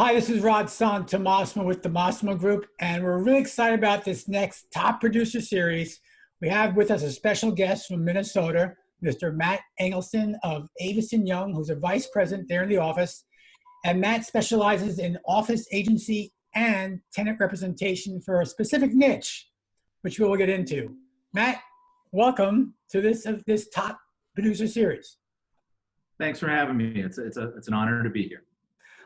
Hi, this is Rod Sant to Massimo with the Massimo Group, and we're really excited about this next Top Producer Series. We have with us a special guest from Minnesota, Mr. Matt Angelson of Avison Young, who's a vice president there in the office. And Matt specializes in office agency and tenant representation for a specific niche, which we will get into. Matt, welcome to this Top Producer Series. Thanks for having me. It's an honor to be here.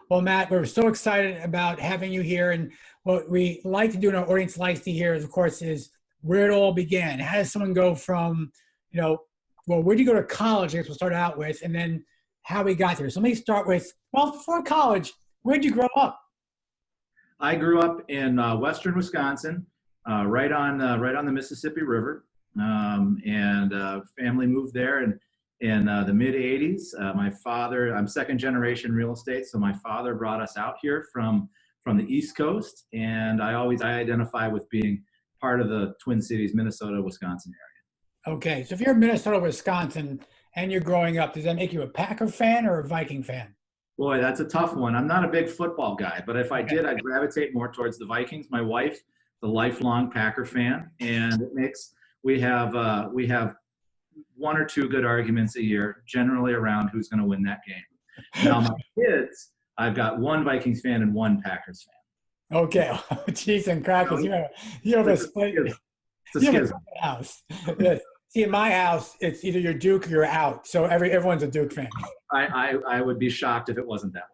Well, Matt, we're so excited about having you here. And what we like to do and our audience likes to hear is, of course, is where it all began. How does someone go from, where do you go to college, I guess we'll start out with, and then how we got there. So let me start with, before college, where did you grow up? I grew up in western Wisconsin, right on the Mississippi River, and family moved there in the mid 80s. My father, I'm second generation real estate, so my father brought us out here from the East Coast, and I identify with being part of the Twin Cities, Minnesota, Wisconsin area. Okay, so if you're in Minnesota, Wisconsin, and you're growing up, does that make you a Packer fan or a Viking fan? Boy, that's a tough one. I'm not a big football guy, but if I did, I'd gravitate more towards the Vikings. My wife, the lifelong Packer fan, and we have one or two good arguments a year, generally around who's going to win that game. Now, my kids, I've got one Vikings fan and one Packers fan. Okay. Cheese and crackers. You have a split. It's a schism. House. Yes. See, in my house, it's either you're Duke or you're out. So everyone's a Duke fan. I would be shocked if it wasn't that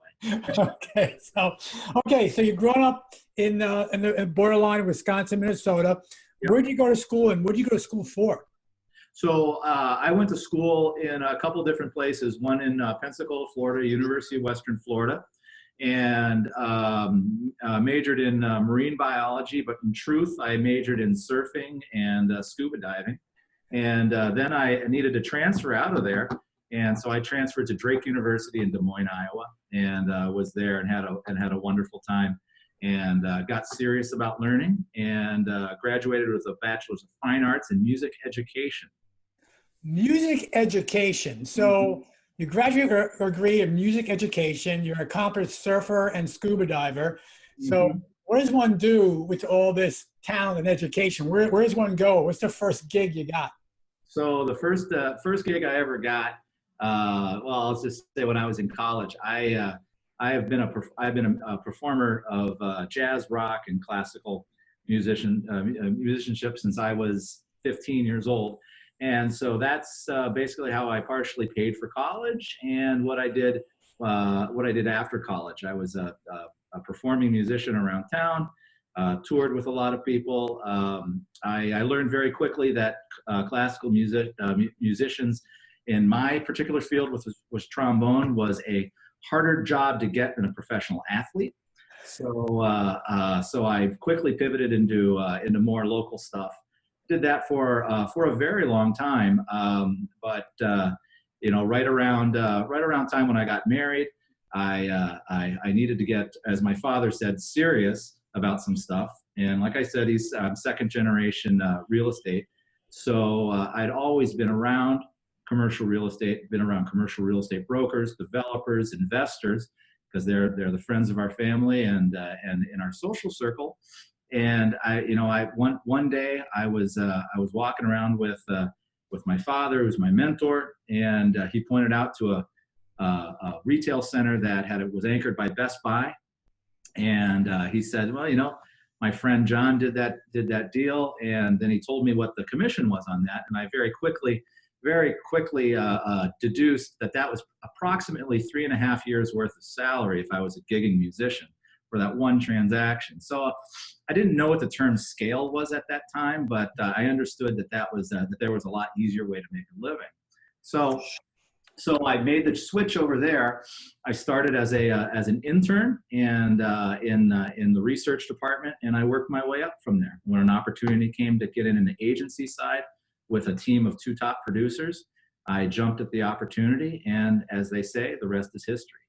way. So you're growing up in the borderline of Wisconsin, Minnesota. Yep. Where did you go to school, and what did you go to school for? So I went to school in a couple different places, one in Pensacola, Florida, University of Western Florida, and majored in marine biology, but in truth, I majored in surfing and scuba diving. And then I needed to transfer out of there, and so I transferred to Drake University in Des Moines, Iowa, and was there and had a wonderful time, and got serious about learning, and graduated with a Bachelor's of Fine Arts in Music Education. Music education. So you graduate or degree in music education. You're an accomplished surfer and scuba diver. So what does one do with all this talent and education? Where does one go? What's the first gig you got? So the first gig I ever got, I'll just say when I was in college, I've been a performer of jazz, rock, and classical musicianship since I was 15 years old. And so that's basically how I partially paid for college and what I did after college. I was a performing musician around town, toured with a lot of people. I learned very quickly that classical musicians in my particular field, which was trombone, was a harder job to get than a professional athlete. So I quickly pivoted into more local stuff. Did that for a very long time, but right around time when I got married, I needed to get, as my father said, serious about some stuff. And like I said, he's second generation real estate, so I'd always been around commercial real estate, been around commercial real estate brokers, developers, investors, because they're the friends of our family and in our social circle. And one day I was walking around with my father, who's my mentor, and he pointed out to a retail center that was anchored by Best Buy, and he said, well, my friend John did that deal, and then he told me what the commission was on that, and I very quickly deduced that was approximately 3.5 years worth of salary if I was a gigging musician for that one transaction. So I didn't know what the term scale was at that time, but I understood that there was a lot easier way to make a living. So I made the switch over there. I started as an intern and in the research department, and I worked my way up from there. When an opportunity came to get in the agency side with a team of 2 top producers, I jumped at the opportunity, and as they say, the rest is history.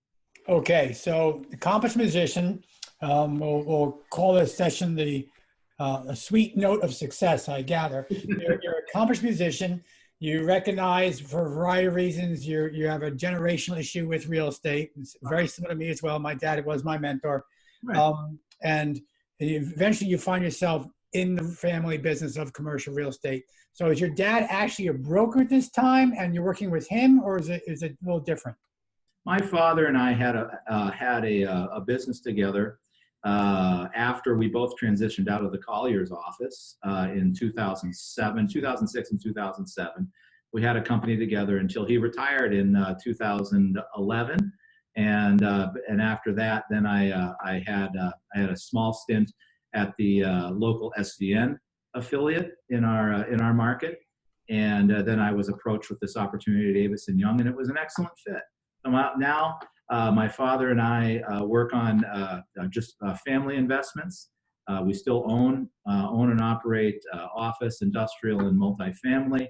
Okay, so accomplished musician. We'll call this session a sweet note of success, I gather. You're an accomplished musician. You recognize for a variety of reasons you have a generational issue with real estate. It's very similar to me as well. My dad was my mentor. Right. And eventually you find yourself in the family business of commercial real estate. So is your dad actually a broker at this time and you're working with him, or is it a little different? My father and I had a business together after we both transitioned out of the Collier's office in 2006 and 2007. We had a company together until he retired in 2011, and after that, then I had a small stint at the local SDN affiliate in our market, and then I was approached with this opportunity at Avison Young, and it was an excellent fit. So now my father and I work on just family investments. We still own and operate office, industrial, and multifamily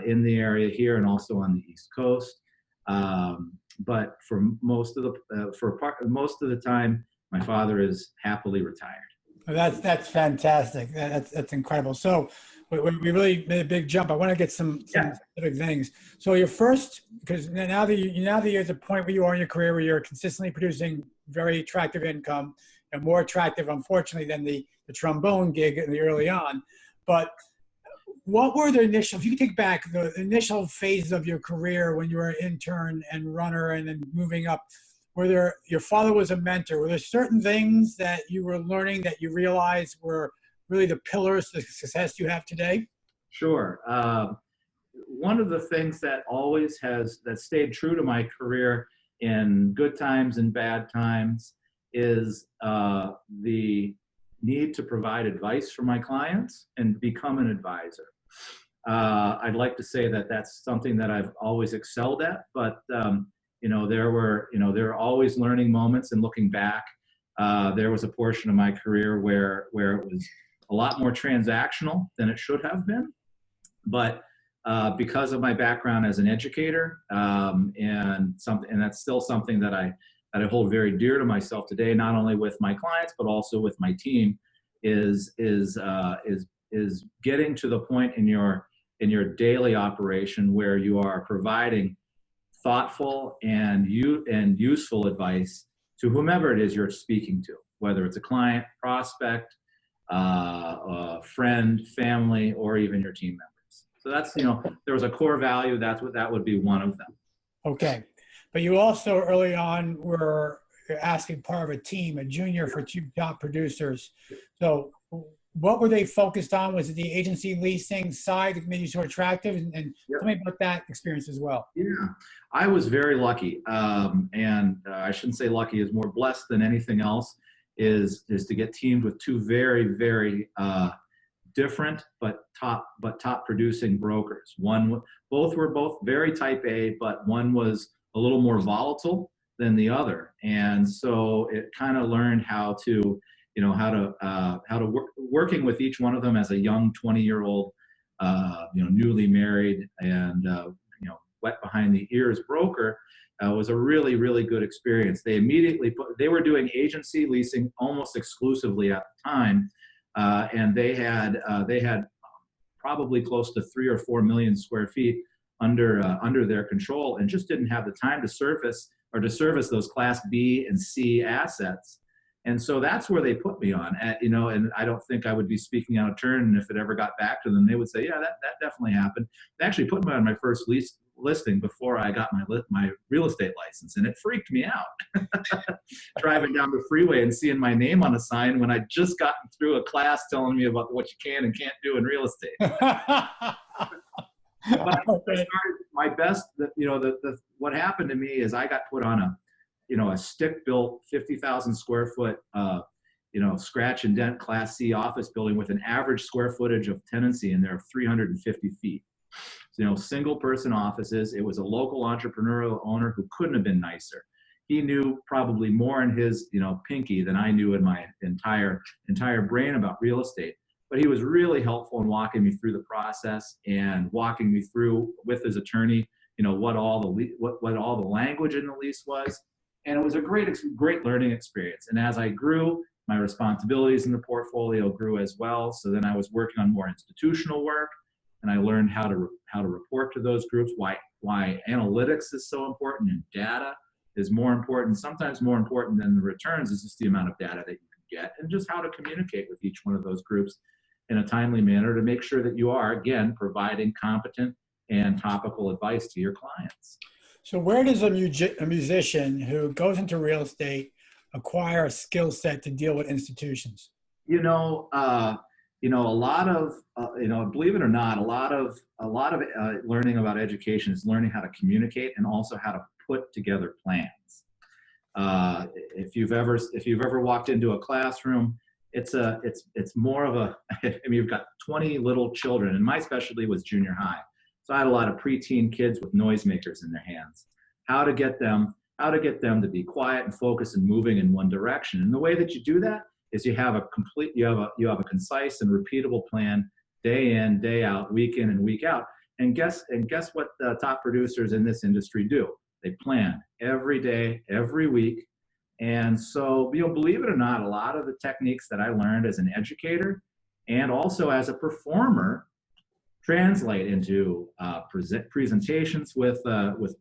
in the area here and also on the East Coast. But for most of the time, my father is happily retired. That's fantastic. That's incredible. So we really made a big jump. I want to get some specific things. So your first, because now that you're at the point where you are in your career where you're consistently producing very attractive income, and more attractive, unfortunately, than the trombone gig in the early on. But what were the initial, if you could take back the initial phases of your career when you were an intern and runner and then moving up, your father was a mentor, were there certain things that you were learning that you realized were really the pillars to the success you have today? Sure. One of the things that stayed true to my career in good times and bad times is the need to provide advice for my clients and become an advisor. I'd like to say that that's something that I've always excelled at, but there were always learning moments, and looking back, there was a portion of my career where it was a lot more transactional than it should have been. But because of my background as an educator, and that's still something that I hold very dear to myself today, not only with my clients but also with my team, is getting to the point in your daily operation where you are providing thoughtful and useful advice to whomever it is you're speaking to, whether it's a client, prospect, a friend, family, or even your team members. So that's, there was a core value. That would be one of them. Okay. But you also early on were asking part of a team, a junior for two top producers. So what were they focused on? Was it the agency leasing side that made you so attractive? And tell me about that experience as well. Yeah, I was very lucky. And I shouldn't say lucky, is more blessed than anything else, is to get teamed with two very, very different but top producing brokers. Both were very type A, but one was a little more volatile than the other. And so it kind of learned how to working with each one of them as a young 20-year-old, newly married and, wet behind the ears broker, was a really, really good experience. They were doing agency leasing almost exclusively at the time. And they had probably close to 3 or 4 million square feet under their control, and just didn't have the time to service those Class B and C assets. And so that's where they put me on, and I don't think I would be speaking out of turn. And if it ever got back to them, they would say, yeah, that definitely happened. They actually put me on my first listing before I got my real estate license, and it freaked me out. Driving down the freeway and seeing my name on a sign when I'd just gotten through a class telling me about what you can and can't do in real estate. But I started my best. What happened to me is I got put on a stick-built 50,000 square foot, scratch and dent Class C office building with an average square footage of tenancy in there of 350 feet. So, single person offices. It was a local entrepreneurial owner who couldn't have been nicer. He knew probably more in his, pinky than I knew in my entire brain about real estate. But he was really helpful in walking me through the process and walking me through with his attorney, what all the language in the lease was. And it was a great learning experience. And as I grew, my responsibilities in the portfolio grew as well. So then I was working on more institutional work. and I learned how to report to those groups, why analytics is so important, and data is more important, sometimes more important than the returns is just the amount of data that you can get, and just how to communicate with each one of those groups in a timely manner to make sure that you are, again, providing competent and topical advice to your clients. So where does a musician who goes into real estate acquire a skill set to deal with institutions? A lot of, believe it or not, a lot of learning about education is learning how to communicate and also how to put together plans. If you've ever walked into a classroom, it's more of a, you've got 20 little children, and my specialty was junior high. So I had a lot of preteen kids with noisemakers in their hands. How to get them to be quiet and focused and moving in one direction. And the way that you do that is you have a concise and repeatable plan, day in, day out, week in and week out. And guess what the top producers in this industry do? They plan every day, every week. And so, believe it or not, a lot of the techniques that I learned as an educator and also as a performer translate into presentations with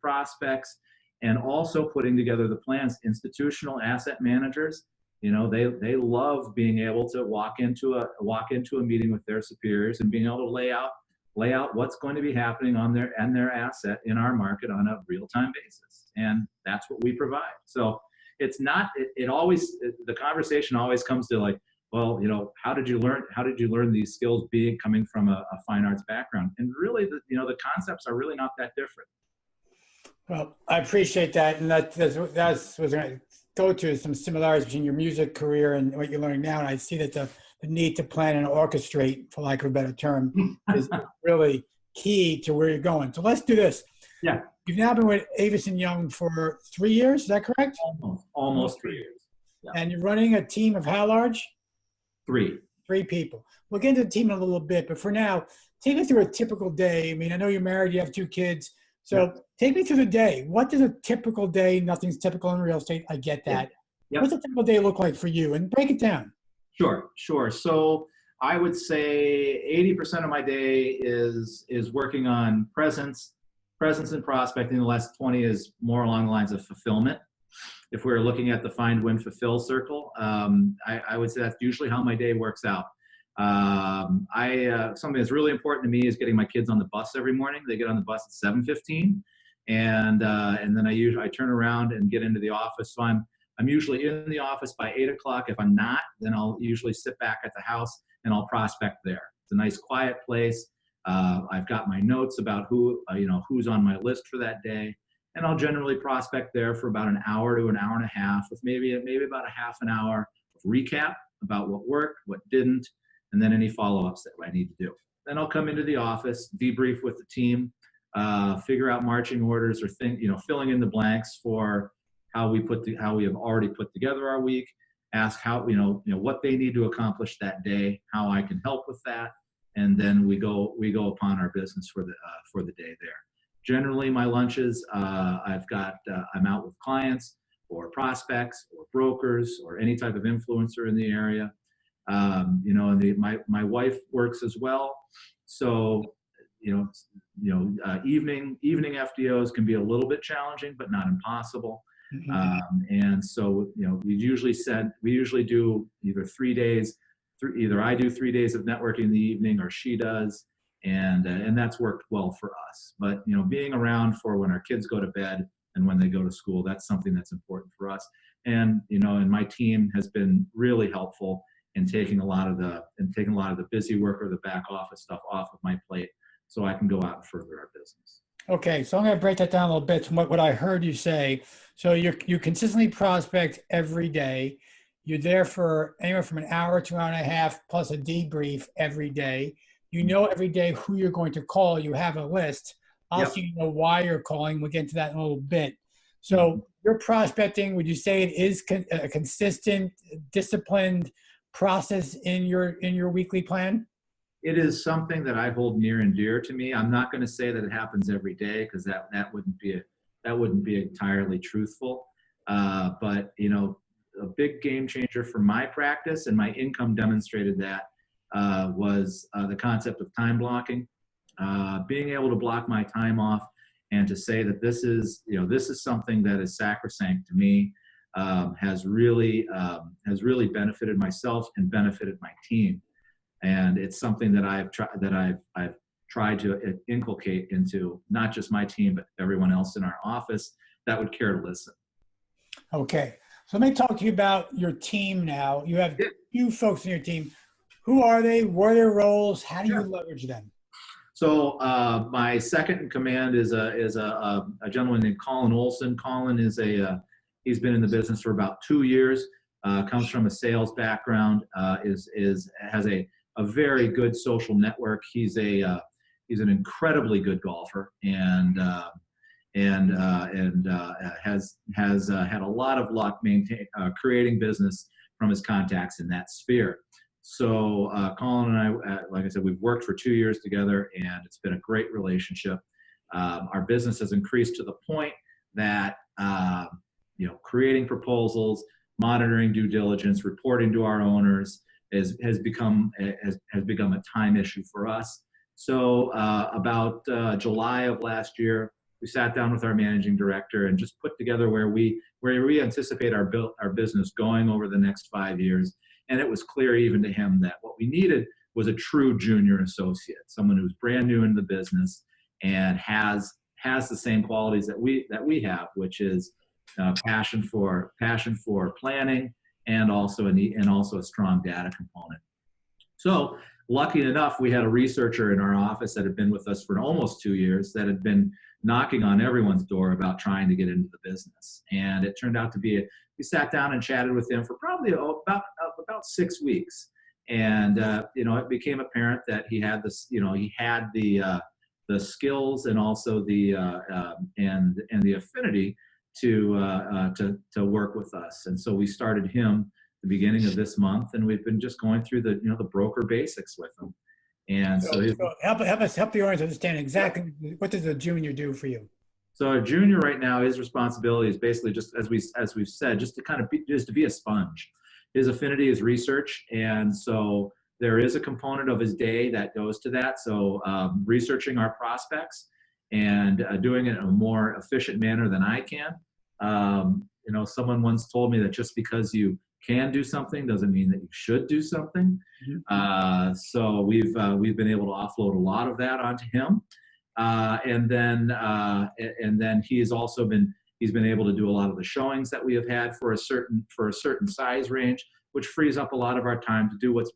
prospects, and also putting together the plans. Institutional asset managers, they love being able to walk into a meeting with their superiors and being able to lay out what's going to be happening on their asset in our market on a real-time basis, and that's what we provide. So it's not, the conversation always comes to like, well, how did you learn these skills coming from a fine arts background? And really, the concepts are really not that different. Well, I appreciate that, and that's what I was going to go to, some similarities between your music career and what you're learning now. And I see that the need to plan and orchestrate, for lack of a better term, is really key to where you're going. So let's do this. Yeah. You've now been with Angleson Young for 3 years, is that correct? Almost 3 years. Yeah. And you're running a team of how large? 3. 3 people. We'll get into the team in a little bit, but for now, take me through a typical day. I mean, I know you're married, you have 2 kids. So take me through the day. What does a typical day, nothing's typical in real estate, I get that. Yep. What's a typical day look like for you? And break it down. Sure. So I would say 80% of my day is working on presence and prospecting. The last 20 is more along the lines of fulfillment. If we're looking at the find, win, fulfill circle, I would say that's usually how my day works out. Something that's really important to me is getting my kids on the bus every morning. They get on the bus at 7:15, and then I turn around and get into the office. So I'm usually in the office by 8 o'clock. If I'm not, then I'll usually sit back at the house and I'll prospect there. It's a nice quiet place. I've got my notes about who's on my list for that day, and I'll generally prospect there for about an hour to an hour and a half, with maybe about a half an hour of recap about what worked, what didn't, and then any follow-ups that I need to do. Then I'll come into the office, debrief with the team, figure out marching orders or filling in the blanks for how we have already put together our week, ask how, what they need to accomplish that day, how I can help with that, and then we go upon our business for the day there. Generally, my lunches, I'm out with clients or prospects or brokers or any type of influencer in the area. And my wife works as well. So, evening FDOs can be a little bit challenging, but not impossible. Mm-hmm. And so, we usually do either 3 days, either I do 3 days of networking in the evening or she does. And that's worked well for us. But, being around for when our kids go to bed and when they go to school, that's something that's important for us. And, and my team has been really helpful in taking a lot of the busy work or the back office stuff off of my plate so I can go out and further our business. Okay, so I'm going to break that down a little bit from what I heard you say. So you consistently prospect every day. You're there for anywhere from an hour to an hour and a half plus a debrief every day. You know every day who you're going to call. You have a list. Also, you know why you're calling. We'll get into that in a little bit. So your prospecting, would you say it is a consistent, disciplined process in your weekly plan? It is something that I hold near and dear to me. I'm not going to say that it happens every day because that wouldn't be entirely truthful. But a big game changer for my practice, and my income demonstrated that, was the concept of time blocking. being able to block my time off and to say that this is, this is something that is sacrosanct to me, has really benefited myself and benefited my team. And it's something that I've tried to inculcate into not just my team, but everyone else in our office that would care to listen. Okay. So let me talk to you about your team now. You have a few folks in your team. Who are they? What are their roles? How do you leverage them? So my second in command is a gentleman named Colin Olson. Colin is he's been in the business for about 2 years. Comes from a sales background. Has a very good social network. He's an incredibly good golfer and has had a lot of luck creating business from his contacts in that sphere. So Colin and I, like I said, we've worked for 2 years together, and it's been a great relationship. Our business has increased to the point that creating proposals, monitoring due diligence, reporting to our owners has become a time issue for us. So about July of last year, we sat down with our managing director and just put together where we anticipate our business going over the next 5 years. And it was clear even to him that what we needed was a true junior associate, someone who's brand new in the business and has the same qualities that we have, which is passion for planning and also a strong data component. So lucky enough, we had a researcher in our office that had been with us for almost 2 years that had been knocking on everyone's door about trying to get into the business. And it turned out to be, we sat down and chatted with him for probably about 6 weeks. And, it became apparent that he had this, he had the skills and also the affinity to work with us. And so we started him the beginning of this month, and we've been just going through the broker basics with him. And so help the audience understand exactly what does a junior do for you. So a junior right now, his responsibility is basically just as we've said, just to be a sponge. His affinity is research, and so there is a component of his day that goes to that. So researching our prospects and doing it in a more efficient manner than I can. Someone once told me that just because you can do something doesn't mean that you should do something. So we've been able to offload a lot of that onto him, and then he's been able to do a lot of the showings that we have had for a certain size range, which frees up a lot of our time to do what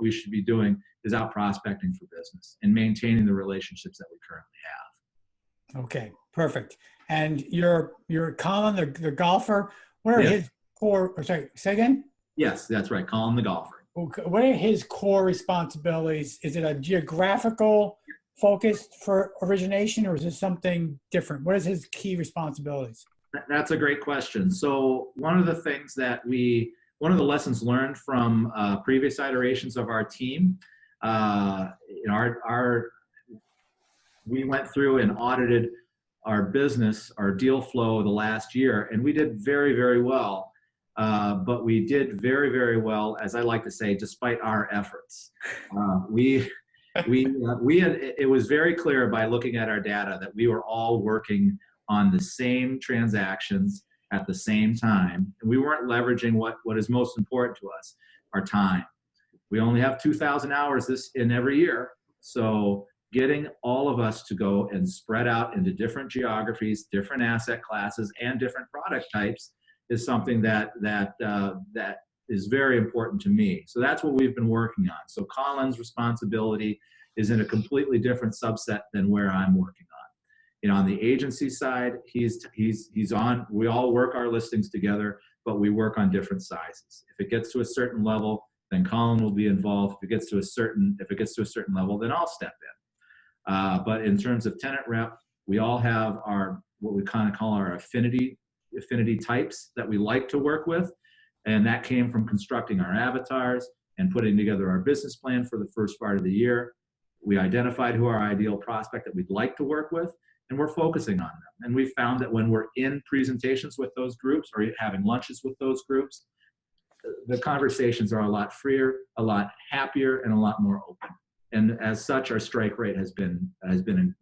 we should be doing is out prospecting for business and maintaining the relationships that we currently have. Okay, perfect. And you're Colin, the golfer. What are his core? Sorry, say again. Yes, that's right, Colin the golfer. Okay. What are his core responsibilities? Is it a geographical focus for origination, or is it something different? What is his key responsibilities? That's a great question. So one of the lessons learned from previous iterations of our team, we went through and audited our business, our deal flow the last year, and we did very, very well. But we did very, very well, as I like to say, despite our efforts. It was very clear by looking at our data that we were all working on the same transactions at the same time. And we weren't leveraging what is most important to us, our time. We only have 2,000 hours in every year. So getting all of us to go and spread out into different geographies, different asset classes, and different product types is something that is very important to me. So that's what we've been working on. So Colin's responsibility is in a completely different subset than where I'm working on. On the agency side, he's on. We all work our listings together, but we work on different sizes. If it gets to a certain level, then Colin will be involved. If it gets to a certain level, then I'll step in. But in terms of tenant rep, we all have what we kind of call our affinity types that we like to work with. And that came from constructing our avatars and putting together our business plan for the first part of the year. We identified who our ideal prospect that we'd like to work with, and we're focusing on them. And we found that when we're in presentations with those groups or having lunches with those groups, the conversations are a lot freer, a lot happier, and a lot more open. and as such, our strike rate has been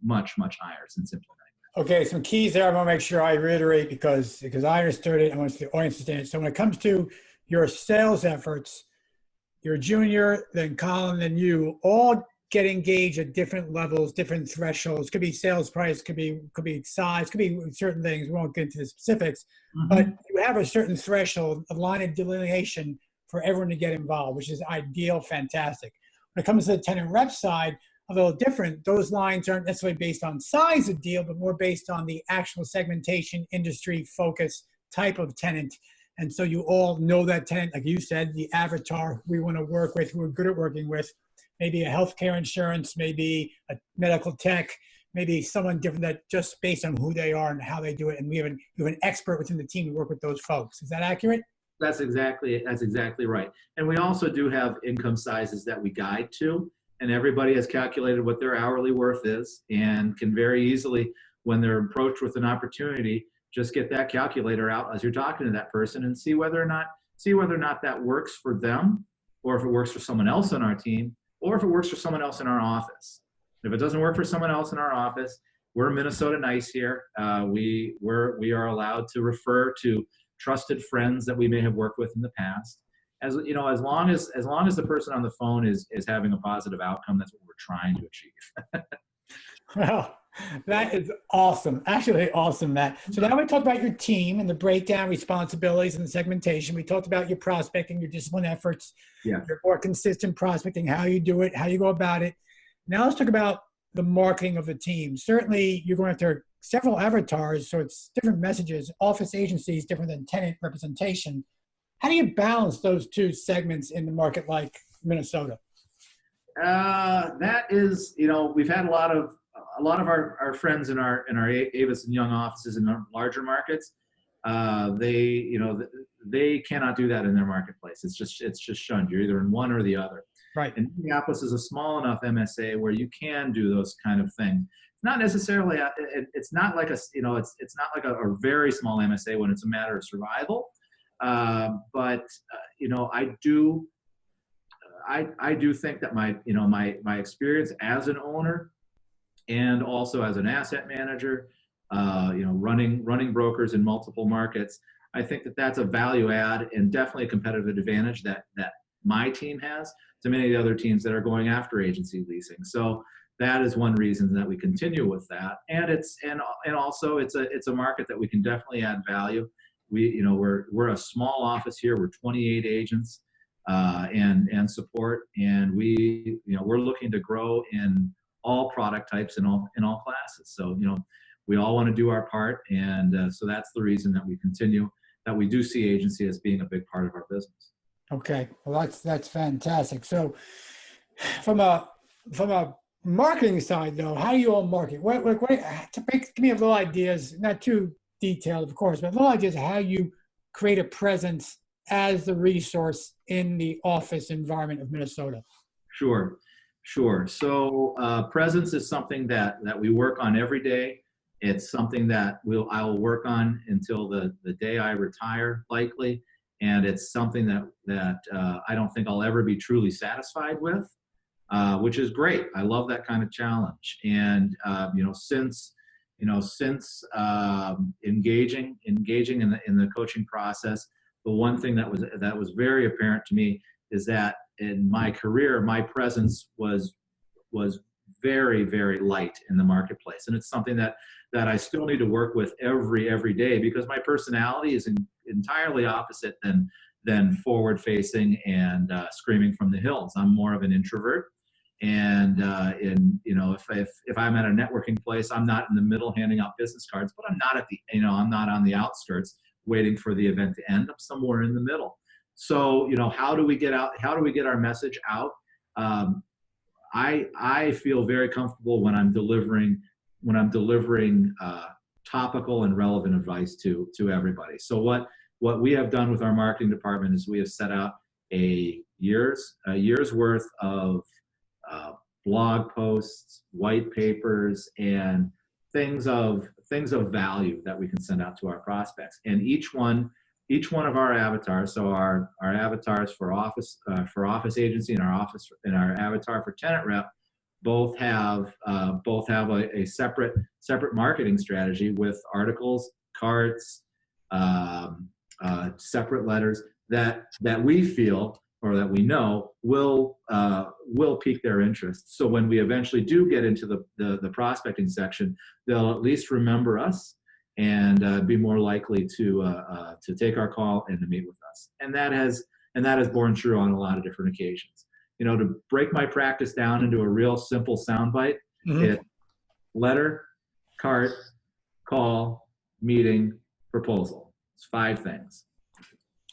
much higher since implementing. Okay, some keys there I want to make sure I reiterate because I understood it. I want the audience to understand it. So when it comes to your sales efforts, you're junior, then Colin, then you all get engaged at different levels, different thresholds. Could be sales price, could be size, could be certain things. We won't get into the specifics, but you have a certain threshold, a line of delineation for everyone to get involved, which is ideal, fantastic. When it comes to the tenant rep side, a little different. Those lines aren't necessarily based on size of deal, but more based on the actual segmentation, industry focus, type of tenant. And so you all know that tenant, like you said, the avatar we want to work with, who we're good at working with, maybe a healthcare insurance, maybe a medical tech, maybe someone different that just based on who they are and how they do it. And you have an expert within the team to work with those folks. Is that accurate? That's exactly right. And we also do have income sizes that we guide to, and everybody has calculated what their hourly worth is and can very easily, when they're approached with an opportunity, just get that calculator out as you're talking to that person and see whether or not that works for them, or if it works for someone else on our team, or if it works for someone else in our office. If it doesn't work for someone else in our office, we're Minnesota nice here. We are allowed to refer to trusted friends that we may have worked with in the past. As you know, as long as the person on the phone is having a positive outcome, that's what we're trying to achieve. Well, that is awesome. Actually, awesome, Matt. So now we talked about your team and the breakdown, responsibilities, and the segmentation. We talked about your prospecting, your discipline efforts, your more consistent prospecting, how you do it, how you go about it. Now let's talk about the marketing of the team. Certainly, you're going after several avatars, so it's different messages. Office agencies different than tenant representation. How do you balance those two segments in the market like Minnesota? That is, we've had a lot of our friends in our Avis and Young offices in the larger markets. They cannot do that in their marketplace. It's just shunned. You're either in one or the other. Right. And Minneapolis is a small enough MSA where you can do those kind of things. Not necessarily. It's not like it's not like a very small MSA when it's a matter of survival. But I do think that my experience as an owner and also as an asset manager, running brokers in multiple markets, I think that that's a value add and definitely a competitive advantage that my team has to many of the other teams that are going after agency leasing. So that is one reason that we continue with that. And also it's a market that we can definitely add value. We're a small office here. We're 28 agents and support, and we're looking to grow in all product types and all classes. So we all want to do our part, and so that's the reason that we continue. That we do see agency as being a big part of our business. Okay, well that's fantastic. So from a marketing side though, how do you all market? Give me a little ideas, not too detailed, of course, but little ideas of how you create a presence as the resource in the office environment of Minnesota. Sure. So presence is something that we work on every day. It's something that I will work on until the day I retire, likely, and it's something that I don't think I'll ever be truly satisfied with, which is great. I love that kind of challenge, and since engaging in the coaching process, the one thing that was very apparent to me is that in my career, my presence was very, very light in the marketplace, and it's something that I still need to work with every day, because my personality is entirely opposite than forward facing and screaming from the hills. I'm more of an introvert. And if I'm at a networking place, I'm not in the middle handing out business cards, but I'm not on the outskirts waiting for the event to end. I'm somewhere in the middle. So how do we get our message out? I feel very comfortable when I'm delivering topical and relevant advice to everybody. So what we have done with our marketing department is we have set out a year's worth of blog posts, white papers, and things of value that we can send out to our prospects. And each one of our avatars, so our avatars for office agency and our avatar for tenant rep, both have a separate marketing strategy with articles, cards, separate letters that we feel or that we know will pique their interest. So when we eventually do get into the prospecting section, they'll at least remember us and be more likely to take our call and to meet with us. And that has borne true on a lot of different occasions. To break my practice down into a real simple soundbite, it's letter, cart, call, meeting, proposal. It's 5 things.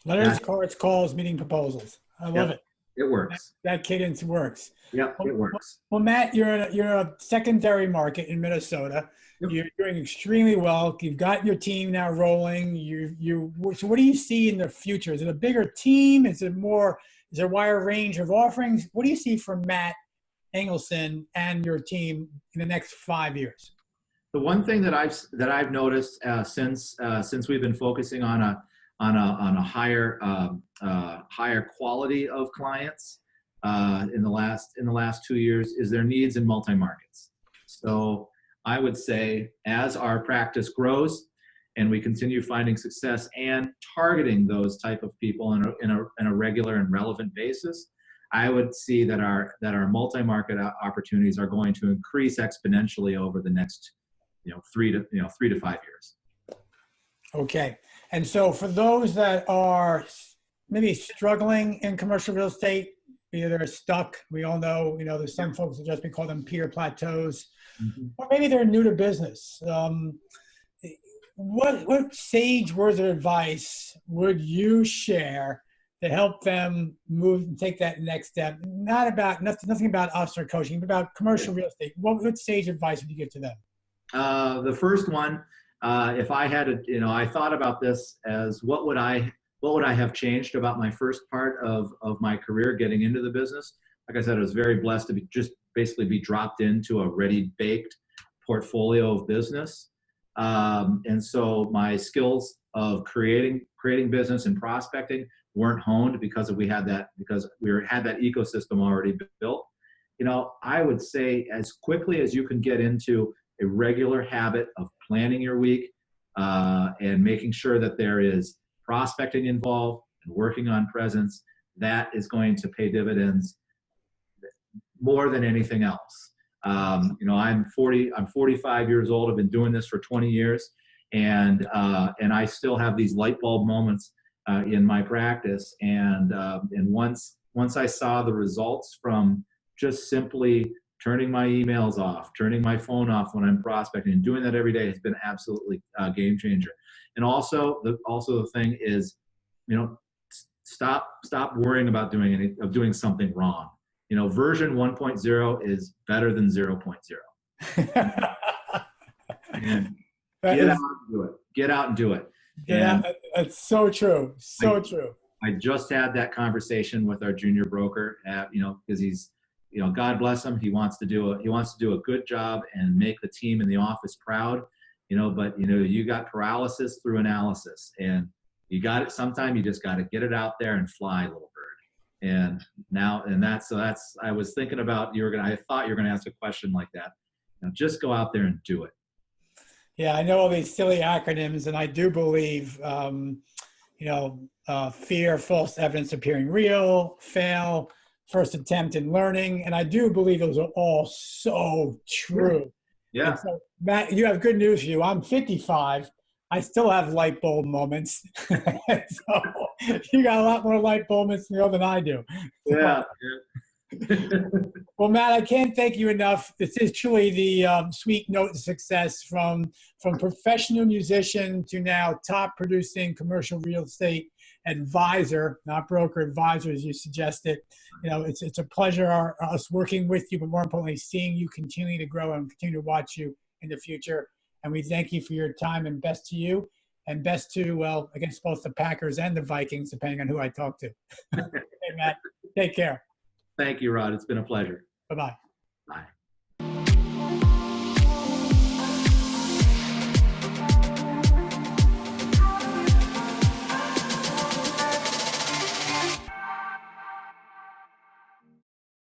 Letters, cards, calls, meeting, proposals. I love it. It works. That cadence works. Yep, it works. Well, Matt, you're a secondary market in Minnesota. Yep. You're doing extremely well. You've got your team now rolling. So what do you see in the future? Is it a bigger team? Is there a wider range of offerings? What do you see from Matt Angelson and your team in the next 5 years? The one thing that I've noticed since we've been focusing on a higher quality of clients in the last 2 years is their needs in multi-markets. So I would say as our practice grows and we continue finding success and targeting those type of people in a regular and relevant basis, I would see that our multi-market opportunities are going to increase exponentially over the next 3 to 5 years. Okay. And so for those that are maybe struggling in commercial real estate, either they're stuck, we all know, there's some folks that we call them peer plateaus, or maybe they're new to business. What sage words of advice would you share to help them move and take that next step? Nothing about us or coaching, but about commercial real estate. What sage advice would you give to them? The first one, if I had I thought about this as what would I have changed about my first part of my career getting into the business. Like I said, I was very blessed to basically be dropped into a ready-baked portfolio of business. And so my skills of creating business and prospecting weren't honed because we had that ecosystem already built. I would say as quickly as you can get into a regular habit of planning your week and making sure that there is prospecting involved and working on presence, that is going to pay dividends more than anything else. I'm 45 years old. I've been doing this for 20 years, and I still have these light bulb moments in my practice. And once I saw the results from just simply turning my emails off, turning my phone off when I'm prospecting, and doing that every day has been absolutely a game changer. And also the thing is, stop worrying about doing something wrong. Version 1.0 is better than 0.0. And get out and do it. Yeah, that's so true. True. I just had that conversation with our junior broker because he's, God bless him. He wants to do a good job and make the team in the office proud, but you got paralysis through analysis, and you got it. Sometimes you just got to get it out there and fly, little bird. And I was thinking about, I thought you were going to ask a question like that. Just go out there and do it. Yeah, I know all these silly acronyms, and I do believe, fear, false evidence appearing real, fail, first attempt in learning. And I do believe those are all so true. Yeah. So, Matt, you have good news for you. I'm 55. I still have light bulb moments. So you got a lot more light bulb moments than I do. Yeah. Well, Matt, I can't thank you enough. This is truly the sweet note of success from professional musician to now top producing commercial real estate advisor, not broker, advisor, as you suggested. It's a pleasure us working with you, but more importantly, seeing you continue to grow and continue to watch you in the future. And we thank you for your time, and best to you, and best to, against both the Packers and the Vikings, depending on who I talk to. Hey, Matt, take care. Thank you, Rod. It's been a pleasure. Bye-bye. Bye.